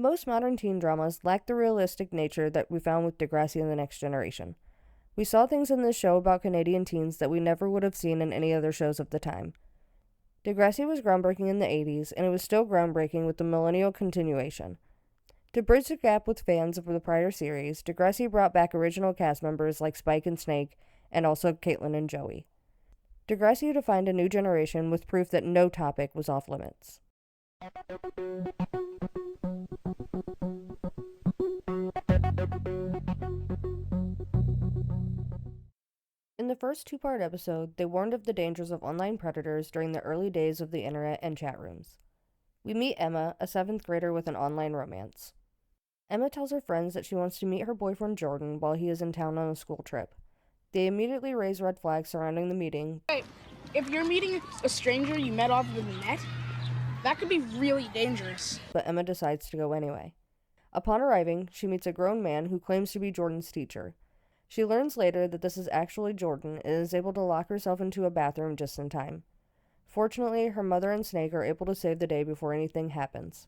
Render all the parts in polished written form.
Most modern teen dramas lack the realistic nature that we found with Degrassi and the Next Generation. We saw things in this show about Canadian teens that we never would have seen in any other shows of the time. Degrassi was groundbreaking in the 80s, and it was still groundbreaking with the millennial continuation. To bridge the gap with fans of the prior series, Degrassi brought back original cast members like Spike and Snake, and also Caitlin and Joey. Degrassi defined a new generation with proof that no topic was off limits. In the first two-part episode, they warned of the dangers of online predators during the early days of the internet and chat rooms. We meet Emma, a 7th grader with an online romance. Emma tells her friends that she wants to meet her boyfriend Jordan while he is in town on a school trip. They immediately raise red flags surrounding the meeting. Hey, if you're meeting a stranger you met off of the net, that could be really dangerous. But Emma decides to go anyway. Upon arriving, she meets a grown man who claims to be Jordan's teacher. She learns later that this is actually Jordan and is able to lock herself into a bathroom just in time. Fortunately, her mother and Snake are able to save the day before anything happens.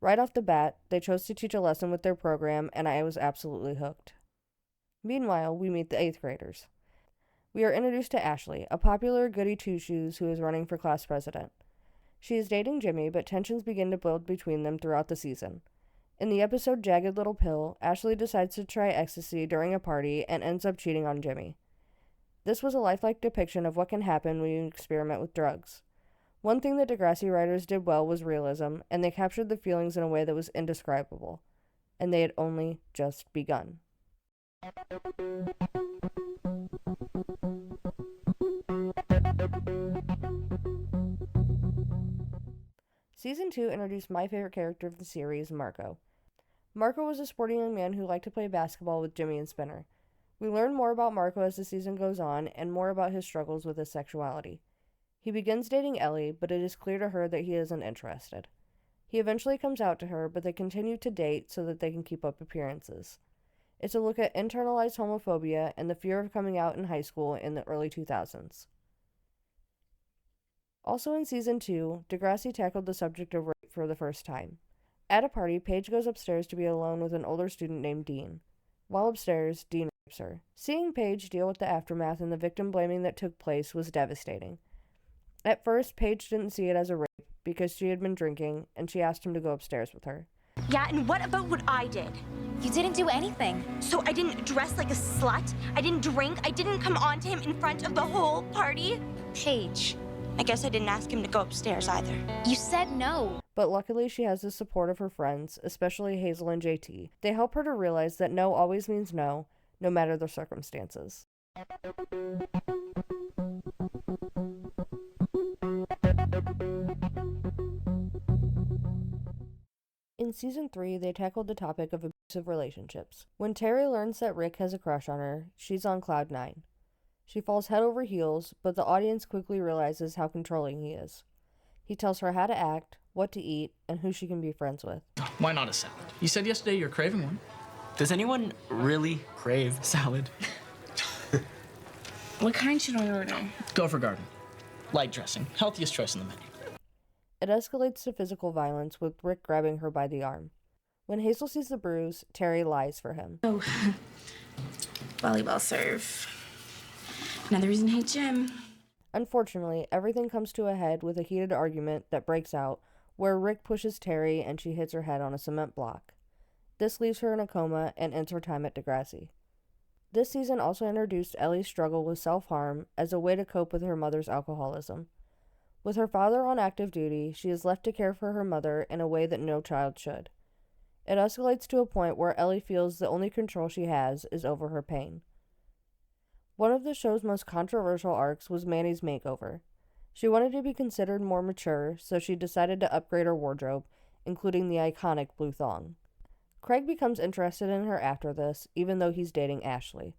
Right off the bat, they chose to teach a lesson with their program, and I was absolutely hooked. Meanwhile, we meet the 8th graders. We are introduced to Ashley, a popular goody two-shoes who is running for class president. She is dating Jimmy, but tensions begin to build between them throughout the season. In the episode Jagged Little Pill, Ashley decides to try ecstasy during a party and ends up cheating on Jimmy. This was a lifelike depiction of what can happen when you experiment with drugs. One thing that Degrassi writers did well was realism, and they captured the feelings in a way that was indescribable. And they had only just begun. Season 2 introduced my favorite character of the series, Marco. Marco was a sporty young man who liked to play basketball with Jimmy and Spinner. We learn more about Marco as the season goes on, and more about his struggles with his sexuality. He begins dating Ellie, but it is clear to her that he isn't interested. He eventually comes out to her, but they continue to date so that they can keep up appearances. It's a look at internalized homophobia and the fear of coming out in high school in the early 2000s. Also in Season 2, Degrassi tackled the subject of rape for the first time. At a party, Paige goes upstairs to be alone with an older student named Dean. While upstairs, Dean rapes her. Seeing Paige deal with the aftermath and the victim blaming that took place was devastating. At first, Paige didn't see it as a rape because she had been drinking, and she asked him to go upstairs with her. Yeah, and what about what I did? You didn't do anything. So I didn't dress like a slut? I didn't drink? I didn't come on to him in front of the whole party? Paige, I guess I didn't ask him to go upstairs either. you said no. But luckily, she has the support of her friends, especially Hazel and JT. They help her to realize that no always means no, no matter the circumstances. In Season 3, they tackled the topic of abusive relationships. When Terry learns that Rick has a crush on her, she's on cloud 9. She falls head over heels, but the audience quickly realizes how controlling he is. He tells her how to act, what to eat, and who she can be friends with. Why not a salad? You said yesterday you're craving one. Does anyone really crave Salad. What kind should I order? Go for garden. Light dressing. Healthiest choice in the menu. It escalates to physical violence, with Rick grabbing her by the arm. When Hazel sees the bruise, Terry lies for him. Oh, volleyball serve. Another reason to hate gym. Unfortunately, everything comes to a head with a heated argument that breaks out, where Rick pushes Terry and she hits her head on a cement block. This leaves her in a coma and ends her time at Degrassi. This season also introduced Ellie's struggle with self-harm as a way to cope with her mother's alcoholism. With her father on active duty, she is left to care for her mother in a way that no child should. It escalates to a point where Ellie feels the only control she has is over her pain. One of the show's most controversial arcs was Manny's makeover. She wanted to be considered more mature, so she decided to upgrade her wardrobe, including the iconic blue thong. Craig becomes interested in her after this, even though he's dating Ashley.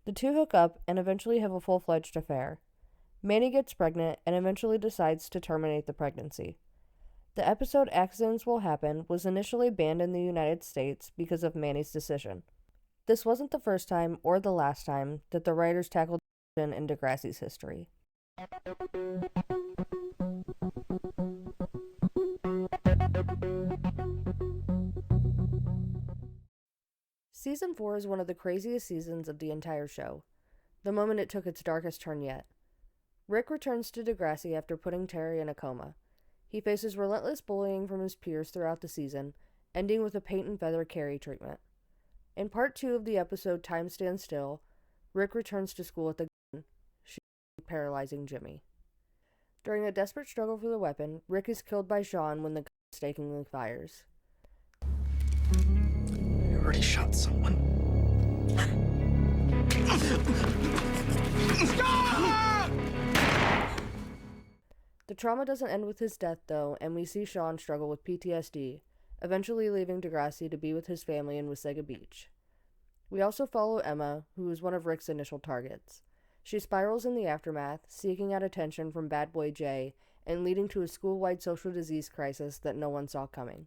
The two hook up and eventually have a full-fledged affair. Manny gets pregnant and eventually decides to terminate the pregnancy. The episode Accidents Will Happen was initially banned in the United States because of Manny's decision. This wasn't the first time or the last time that the writers tackled in Degrassi's history. Season 4 is one of the craziest seasons of the entire show, the moment it took its darkest turn yet. Rick returns to Degrassi after putting Terry in a coma. He faces relentless bullying from his peers throughout the season, ending with a paint and feather Carrie treatment. In part 2 of the episode Time Stands Still, Rick returns to school with a gun, shooting paralyzing Jimmy. During a desperate struggle for the weapon, Rick is killed by Sean when the gun mistakenly fires. You already shot someone. The trauma doesn't end with his death, though, and we see Sean struggle with PTSD, eventually leaving Degrassi to be with his family in Wasaga Beach. We also follow Emma, who is one of Rick's initial targets. She spirals in the aftermath, seeking out attention from bad boy Jay, and leading to a school-wide social disease crisis that no one saw coming.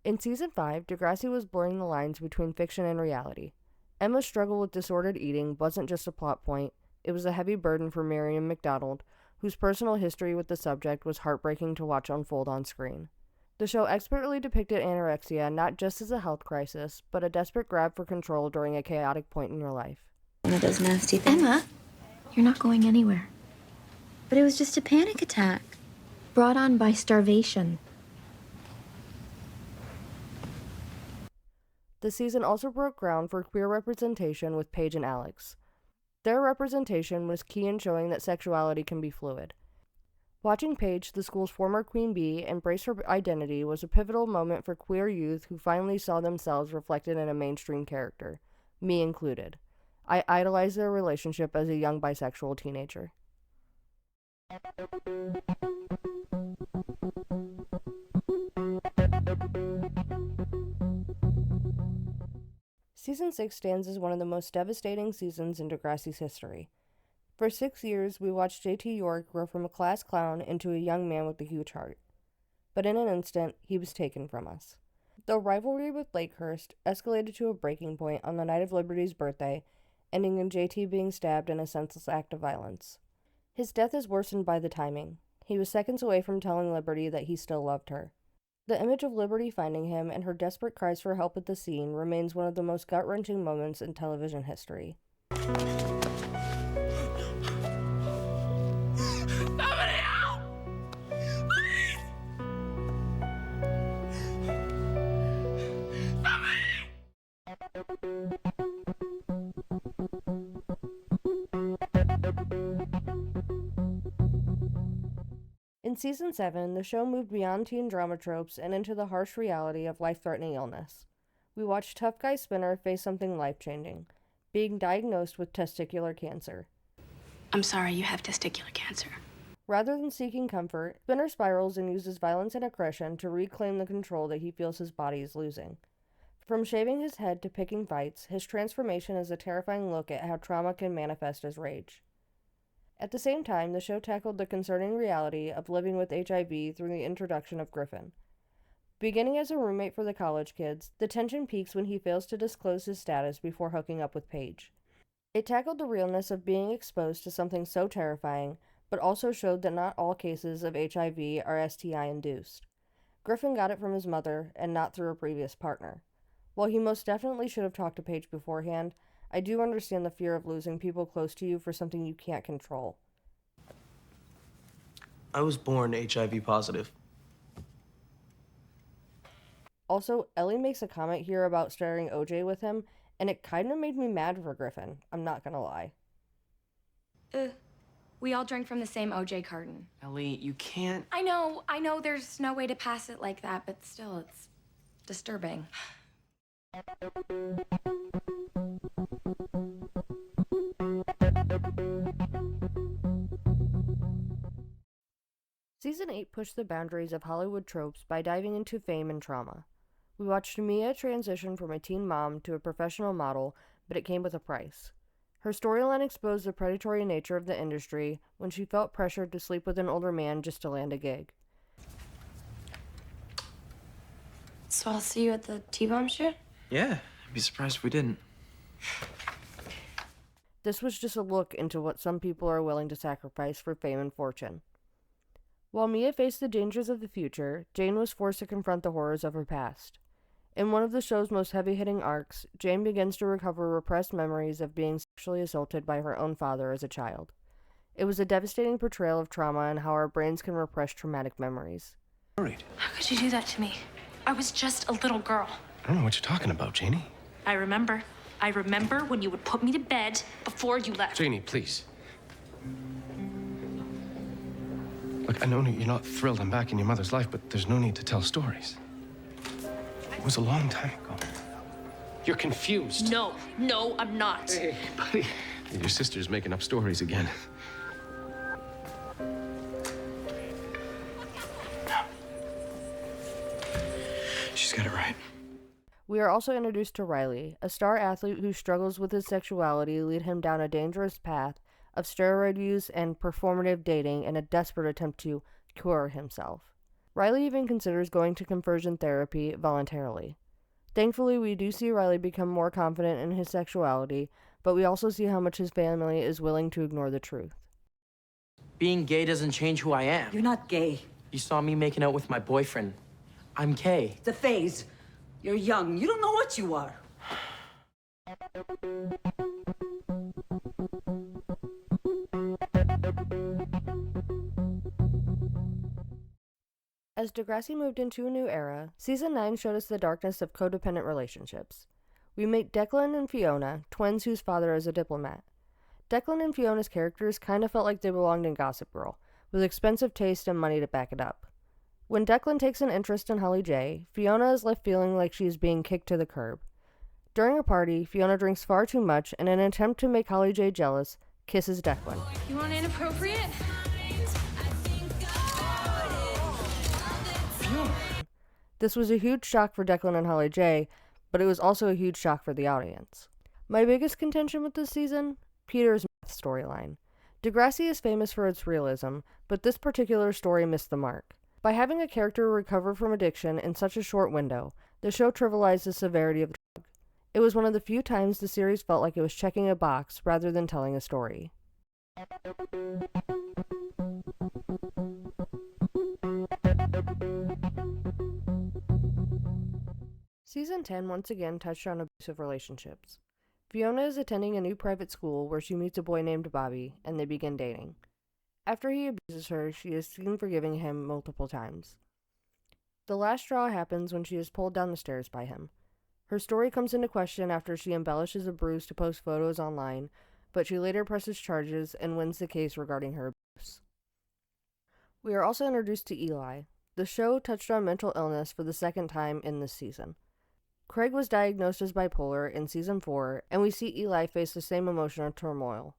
In Season 5, Degrassi was blurring the lines between fiction and reality. Emma's struggle with disordered eating wasn't just a plot point, it was a heavy burden for Miriam McDonald, whose personal history with the subject was heartbreaking to watch unfold on screen. The show expertly depicted anorexia not just as a health crisis, but a desperate grab for control during a chaotic point in your life. One of those nasty things. Emma, you're not going anywhere. But it was just a panic attack. Brought on by starvation. The season also broke ground for queer representation with Paige and Alex. Their representation was key in showing that sexuality can be fluid. Watching Paige, the school's former queen bee, embrace her identity was a pivotal moment for queer youth who finally saw themselves reflected in a mainstream character, me included. I idolized their relationship as a young bisexual teenager. Season 6 stands as one of the most devastating seasons in Degrassi's history. For 6 years, we watched JT York grow from a class clown into a young man with a huge heart. But in an instant, he was taken from us. The rivalry with Lakehurst escalated to a breaking point on the night of Liberty's birthday, ending in JT being stabbed in a senseless act of violence. His death is worsened by the timing. He was seconds away from telling Liberty that he still loved her. The image of Liberty finding him and her desperate cries for help at the scene remains one of the most gut-wrenching moments in television history. In Season 7, the show moved beyond teen drama tropes and into the harsh reality of life-threatening illness. We watched tough guy Spinner face something life-changing, being diagnosed with testicular cancer. I'm sorry, you have testicular cancer. Rather than seeking comfort, Spinner spirals and uses violence and aggression to reclaim the control that he feels his body is losing. From shaving his head to picking fights, his transformation is a terrifying look at how trauma can manifest as rage. At the same time, the show tackled the concerning reality of living with HIV through the introduction of Griffin. Beginning as a roommate for the college kids, the tension peaks when he fails to disclose his status before hooking up with Paige. It tackled the realness of being exposed to something so terrifying, but also showed that not all cases of HIV are STI-induced. Griffin got it from his mother, and not through a previous partner. While he most definitely should have talked to Paige beforehand, I do understand the fear of losing people close to you for something you can't control. I was born HIV positive. Also, Ellie makes a comment here about sharing OJ with him, and it kind of made me mad for Griffin, I'm not gonna lie. We all drank from the same OJ carton. Ellie, you can't... I know there's no way to pass it like that, but still, it's disturbing. Season 8 pushed the boundaries of Hollywood tropes by diving into fame and trauma. We watched Mia transition from a teen mom to a professional model, but it came with a price. Her storyline exposed the predatory nature of the industry when she felt pressured to sleep with an older man just to land a gig. So I'll see you at the T-Bomb shoot? Yeah, I'd be surprised if we didn't. This was just a look into what some people are willing to sacrifice for fame and fortune. While Mia faced the dangers of the future, Jane was forced to confront the horrors of her past. In one of the show's most heavy-hitting arcs, Jane begins to recover repressed memories of being sexually assaulted by her own father as a child. It was a devastating portrayal of trauma and how our brains can repress traumatic memories. How could you do that to me? I was just a little girl. I don't know what you're talking about, Janie. I remember. I remember when you would put me to bed before you left. Janie, please. Look, I know you're not thrilled I'm back in your mother's life, but there's no need to tell stories. It was a long time ago. You're confused. No, I'm not. Hey, buddy. Your sister's making up stories again. She's got it right. We are also introduced to Riley, a star athlete whose struggles with his sexuality lead him down a dangerous path of steroid use and performative dating in a desperate attempt to cure himself. Riley even considers going to conversion therapy voluntarily. Thankfully, we do see Riley become more confident in his sexuality, but we also see how much his family is willing to ignore the truth. Being gay doesn't change who I am. You're not gay. You saw me making out with my boyfriend. I'm gay. It's a phase. You're young. You don't know what you are. As Degrassi moved into a new era, Season 9 showed us the darkness of codependent relationships. We meet Declan and Fiona, twins whose father is a diplomat. Declan and Fiona's characters kind of felt like they belonged in Gossip Girl, with expensive taste and money to back it up. When Declan takes an interest in Holly J, Fiona is left feeling like she is being kicked to the curb. During a party, Fiona drinks far too much and in an attempt to make Holly J jealous, kisses Declan. You want inappropriate? This was a huge shock for Declan and Holly J, but it was also a huge shock for the audience. My biggest contention with this season? Peter's math storyline. Degrassi is famous for its realism, but this particular story missed the mark. By having a character recover from addiction in such a short window, the show trivialized the severity of the drug. It was one of the few times the series felt like it was checking a box rather than telling a story. Season 10 once again touched on abusive relationships. Fiona is attending a new private school where she meets a boy named Bobby, and they begin dating. After he abuses her, she is seen forgiving him multiple times. The last straw happens when she is pulled down the stairs by him. Her story comes into question after she embellishes a bruise to post photos online, but she later presses charges and wins the case regarding her abuse. We are also introduced to Eli. The show touched on mental illness for the second time in this season. Craig was diagnosed as bipolar in Season 4, and we see Eli face the same emotional turmoil.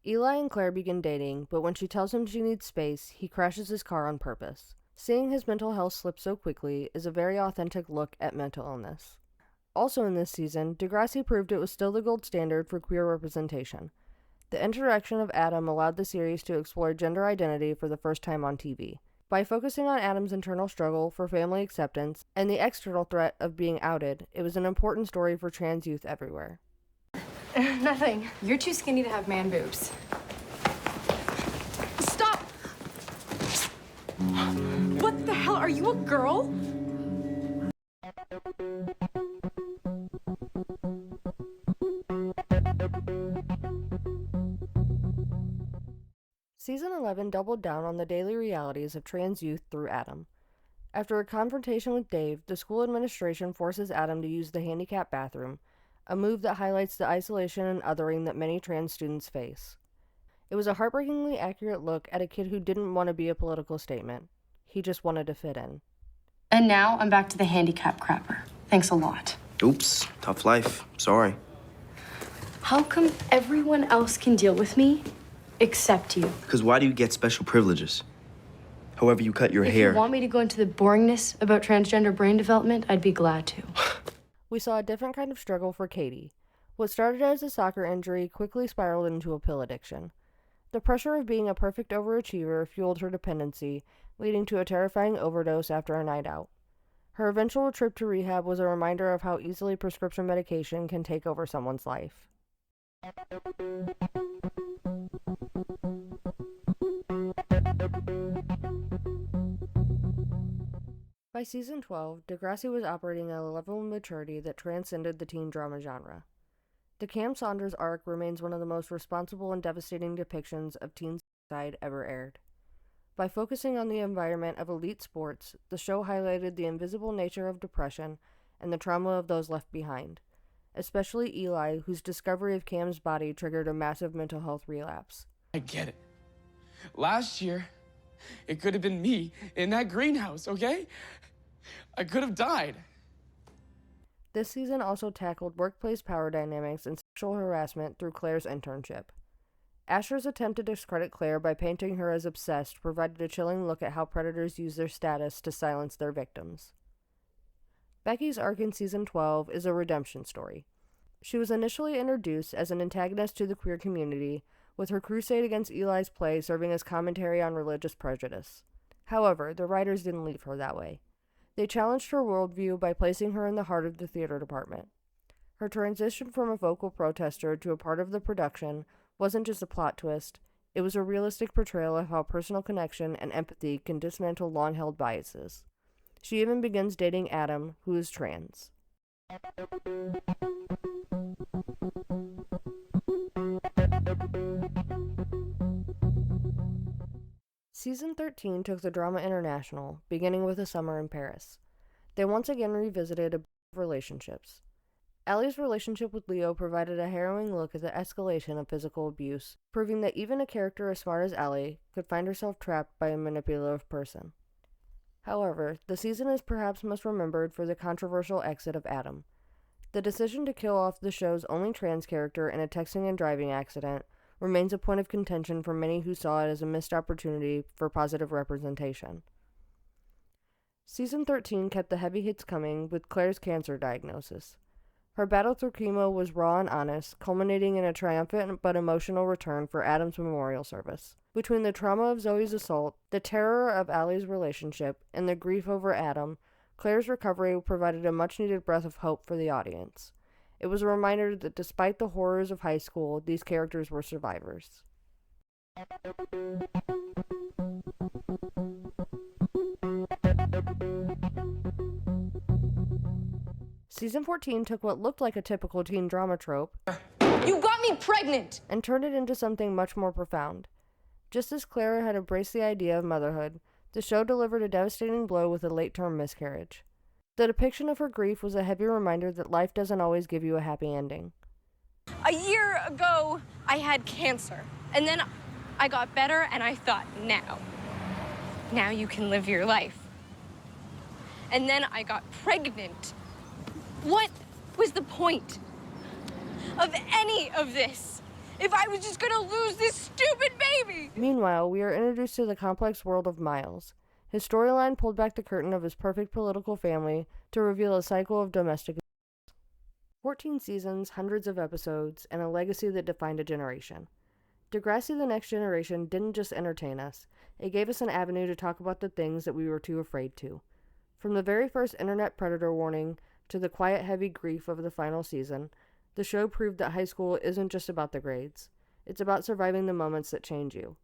Eli and Claire begin dating, but when she tells him she needs space, he crashes his car on purpose. Seeing his mental health slip so quickly is a very authentic look at mental illness. Also in this season, Degrassi proved it was still the gold standard for queer representation. The introduction of Adam allowed the series to explore gender identity for the first time on TV. By focusing on Adam's internal struggle for family acceptance and the external threat of being outed, it was an important story for trans youth everywhere. Nothing. You're too skinny to have man boobs. Stop! What the hell? Are you a girl? Season 11 doubled down on the daily realities of trans youth through Adam. After a confrontation with Dave, the school administration forces Adam to use the handicapped bathroom, a move that highlights the isolation and othering that many trans students face. It was a heartbreakingly accurate look at a kid who didn't want to be a political statement. He just wanted to fit in. And now I'm back to the handicap crapper. Thanks a lot. Oops, tough life. Sorry. How come everyone else can deal with me except you? Because why do you get special privileges? However you cut your If hair. you want me to go into the boringness about transgender brain development, I'd be glad to. We saw a different kind of struggle for Katie. What started as a soccer injury quickly spiraled into a pill addiction. The pressure of being a perfect overachiever fueled her dependency, leading to a terrifying overdose after a night out. Her eventual trip to rehab was a reminder of how easily prescription medication can take over someone's life. By season 12, Degrassi was operating at a level of maturity that transcended the teen drama genre. The Cam Saunders arc remains one of the most responsible and devastating depictions of teen suicide ever aired. By focusing on the environment of elite sports, the show highlighted the invisible nature of depression and the trauma of those left behind, especially Eli, whose discovery of Cam's body triggered a massive mental health relapse. I get it. Last year, it could have been me in that greenhouse, okay? I could have died. This season also tackled workplace power dynamics and sexual harassment through Claire's internship. Asher's attempt to discredit Claire by painting her as obsessed provided a chilling look at how predators use their status to silence their victims. Becky's arc in season 12 is a redemption story. She was initially introduced as an antagonist to the queer community, with her crusade against Eli's play serving as commentary on religious prejudice. However, the writers didn't leave her that way. They challenged her worldview by placing her in the heart of the theater department. Her transition from a vocal protester to a part of the production wasn't just a plot twist, it was a realistic portrayal of how personal connection and empathy can dismantle long-held biases. She even begins dating Adam, who is trans. Season 13 took the drama international, beginning with a summer in Paris. They once again revisited relationships. Allie's relationship with Leo provided a harrowing look at the escalation of physical abuse, proving that even a character as smart as Allie could find herself trapped by a manipulative person. However, the season is perhaps most remembered for the controversial exit of Adam. The decision to kill off the show's only trans character in a texting and driving accident remains a point of contention for many who saw it as a missed opportunity for positive representation. Season 13 kept the heavy hits coming with Claire's cancer diagnosis. Her battle through chemo was raw and honest, culminating in a triumphant but emotional return for Adam's memorial service. Between the trauma of Zoe's assault, the terror of Allie's relationship, and the grief over Adam, Claire's recovery provided a much-needed breath of hope for the audience. It was a reminder that despite the horrors of high school, these characters were survivors. Season 14 took what looked like a typical teen drama trope, You got me pregnant! and turned it into something much more profound. Just as Clara had embraced the idea of motherhood, the show delivered a devastating blow with a late-term miscarriage. The depiction of her grief was a heavy reminder that life doesn't always give you a happy ending. A year ago, I had cancer. And then I got better, and I thought, now you can live your life. And then I got pregnant. What was the point of any of this if I was just gonna lose this stupid baby? Meanwhile, we are introduced to the complex world of Miles. His storyline pulled back the curtain of his perfect political family to reveal a cycle of domestic abuse. 14 seasons, hundreds of episodes, and a legacy that defined a generation. Degrassi: The Next Generation didn't just entertain us, it gave us an avenue to talk about the things that we were too afraid to. From the very first internet predator warning to the quiet, heavy grief of the final season, the show proved that high school isn't just about the grades. It's about surviving the moments that change you.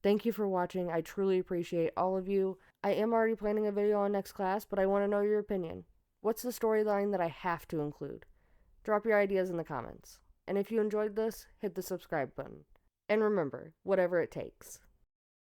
Thank you for watching. I truly appreciate all of you. I am already planning a video on next class, but I want to know your opinion. What's the storyline that I have to include? Drop your ideas in the comments. And if you enjoyed this, hit the subscribe button. And remember, whatever it takes.